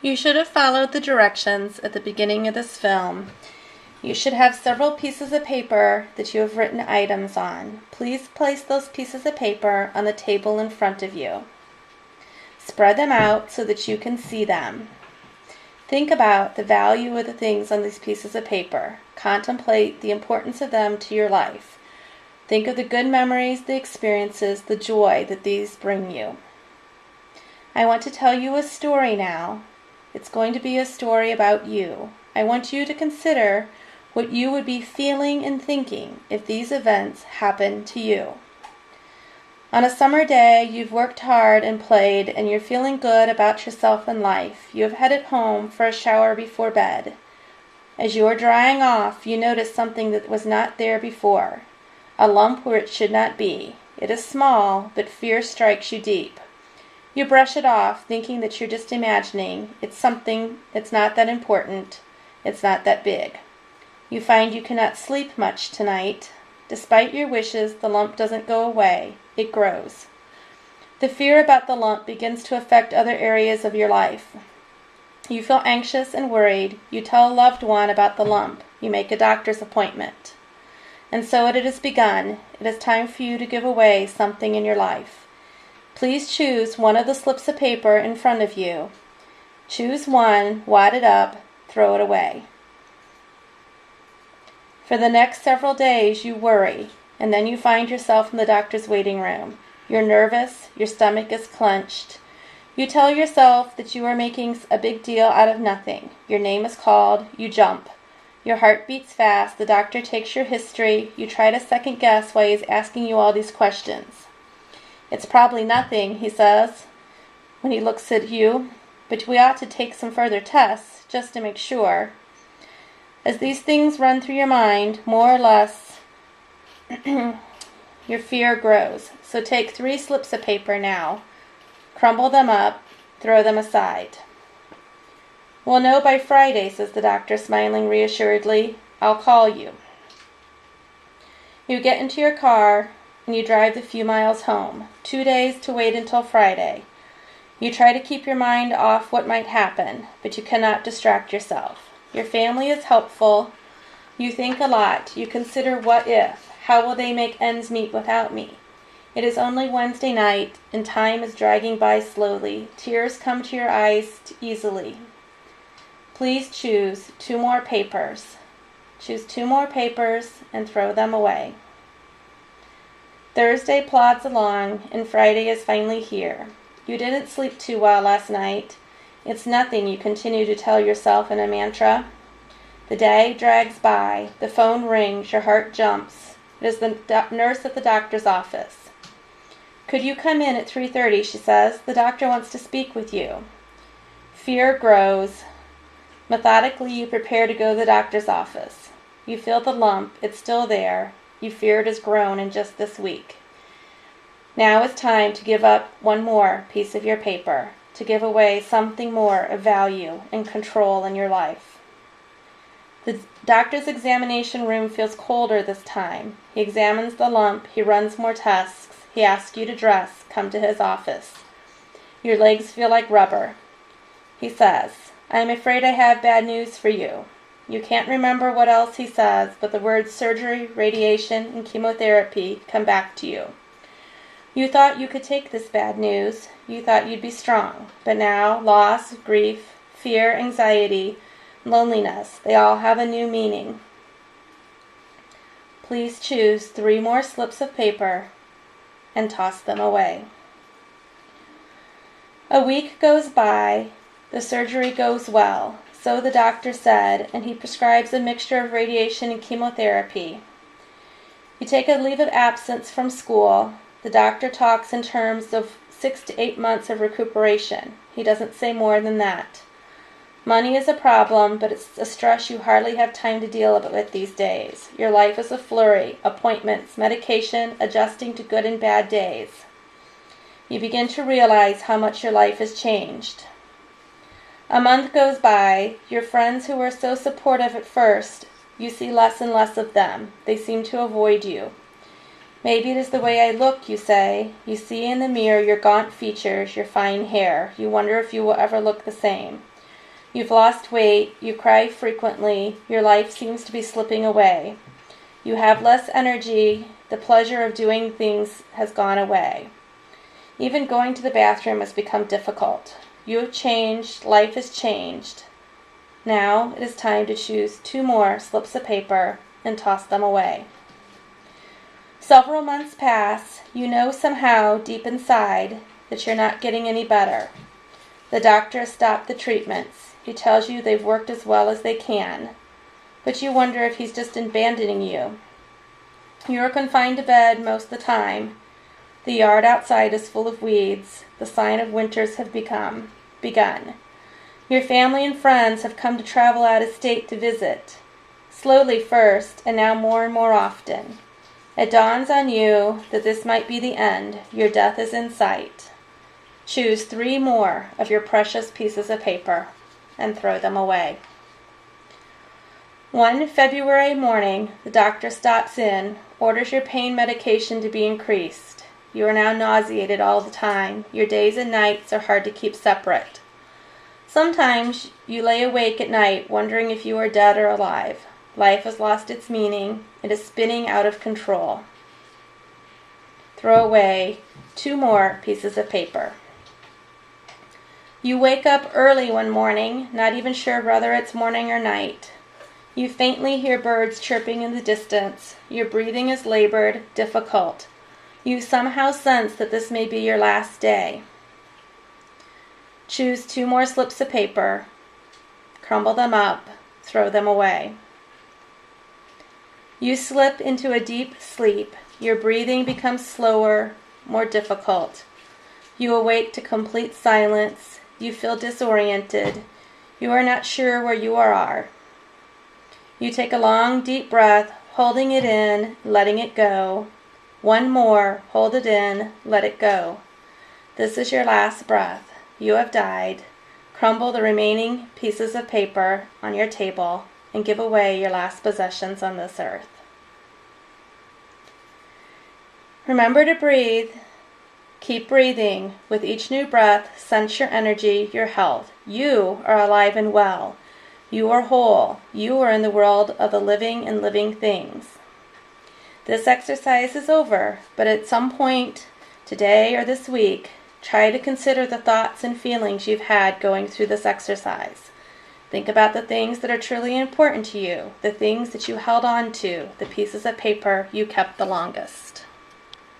You should have followed the directions at the beginning of this film. You should have several pieces of paper that you have written items on. Please place those pieces of paper on the table in front of you. Spread them out so that you can see them. Think about the value of the things on these pieces of paper. Contemplate the importance of them to your life. Think of the good memories, the experiences, the joy that these bring you. I want to tell you a story now. It's going to be a story about you. I want you to consider what you would be feeling and thinking if these events happened to you. On a summer day, you've worked hard and played, and you're feeling good about yourself and life. You have headed home for a shower before bed. As you are drying off, you notice something that was not there before, a lump where it should not be. It is small, but fear strikes you deep. You brush it off, thinking that you're just imagining. It's not that important. It's not that big. You find you cannot sleep much tonight. Despite your wishes, the lump doesn't go away. It grows. The fear about the lump begins to affect other areas of your life. You feel anxious and worried. You tell a loved one about the lump. You make a doctor's appointment. And so it has begun. It is time for you to give away something in your life. Please choose one of the slips of paper in front of you. Choose one, wad it up, throw it away. For the next several days, you worry, and then you find yourself in the doctor's waiting room. You're nervous, your stomach is clenched. You tell yourself that you are making a big deal out of nothing. Your name is called, you jump. Your heart beats fast, the doctor takes your history. You try to second guess why he's asking you all these questions. It's probably nothing, he says, when he looks at you, but we ought to take some further tests, just to make sure. As these things run through your mind, more or less, your fear grows. So take 3 slips of paper now, crumble them up, throw them aside. We'll know by Friday, says the doctor, smiling reassuredly. I'll call you. You get into your car, and you drive the few miles home. 2 days to wait until Friday. You try to keep your mind off what might happen, but you cannot distract yourself. Your family is helpful. You think a lot. You consider what if. How will they make ends meet without me? It is only Wednesday night, and time is dragging by slowly. Tears come to your eyes easily. Please choose 2 more papers. Choose 2 more papers and throw them away. Thursday plods along, and Friday is finally here. You didn't sleep too well last night. It's nothing, you continue to tell yourself in a mantra. The day drags by. The phone rings. Your heart jumps. It is the nurse at the doctor's office. Could you come in at 3:30, she says. The doctor wants to speak with you. Fear grows. Methodically, you prepare to go to the doctor's office. You feel the lump. It's still there. You fear it has grown in just this week. Now is time to give up one more piece of your paper, to give away something more of value and control in your life. The doctor's examination room feels colder this time. He examines the lump. He runs more tests. He asks you to dress. Come to his office. Your legs feel like rubber. He says, I am afraid I have bad news for you. You can't remember what else he says, but the words surgery, radiation, and chemotherapy come back to you. You thought you could take this bad news. You thought you'd be strong. But now, loss, grief, fear, anxiety, loneliness, they all have a new meaning. Please choose 3 more slips of paper and toss them away. A week goes by. The surgery goes well. So the doctor said, and he prescribes a mixture of radiation and chemotherapy. You take a leave of absence from school. The doctor talks in terms of 6 to 8 months of recuperation. He doesn't say more than that. Money is a problem, but it's a stress you hardly have time to deal with these days. Your life is a flurry, appointments, medication, adjusting to good and bad days. You begin to realize how much your life has changed. A month goes by. Your friends who were so supportive at first, you see less and less of them. They seem to avoid you. Maybe it is the way I look, you say. You see in the mirror your gaunt features, your fine hair. You wonder if you will ever look the same. You've lost weight, you cry frequently, your life seems to be slipping away. You have less energy, the pleasure of doing things has gone away. Even going to the bathroom has become difficult. You have changed, life has changed. Now it is time to choose 2 more slips of paper and toss them away. Several months pass. You know somehow, deep inside, that you're not getting any better. The doctor has stopped the treatments. He tells you they've worked as well as they can. But you wonder if he's just abandoning you. You are confined to bed most of the time. The yard outside is full of weeds. The sign of winters have begun. Your family and friends have come to travel out of state to visit. Slowly first, and now more and more often. It dawns on you that this might be the end. Your death is in sight. Choose 3 more of your precious pieces of paper and throw them away. One February morning, the doctor stops in, orders your pain medication to be increased. You are now nauseated all the time. Your days and nights are hard to keep separate. Sometimes you lay awake at night wondering if you are dead or alive. Life has lost its meaning. It is spinning out of control. Throw away 2 more pieces of paper. You wake up early one morning, not even sure whether it's morning or night. You faintly hear birds chirping in the distance. Your breathing is labored, difficult. You somehow sense that this may be your last day. Choose 2 more slips of paper, crumble them up, throw them away. You slip into a deep sleep. Your breathing becomes slower, more difficult. You awake to complete silence. You feel disoriented. You are not sure where you are. You take a long, deep breath, holding it in, letting it go. 1 more, hold it in, let it go. This is your last breath. You have died. Crumble the remaining pieces of paper on your table and give away your last possessions on this earth. Remember to breathe. Keep breathing. With each new breath, sense your energy, your health. You are alive and well. You are whole. You are in the world of the living and living things. This exercise is over, but at some point, today or this week, try to consider the thoughts and feelings you've had going through this exercise. Think about the things that are truly important to you, the things that you held on to, the pieces of paper you kept the longest.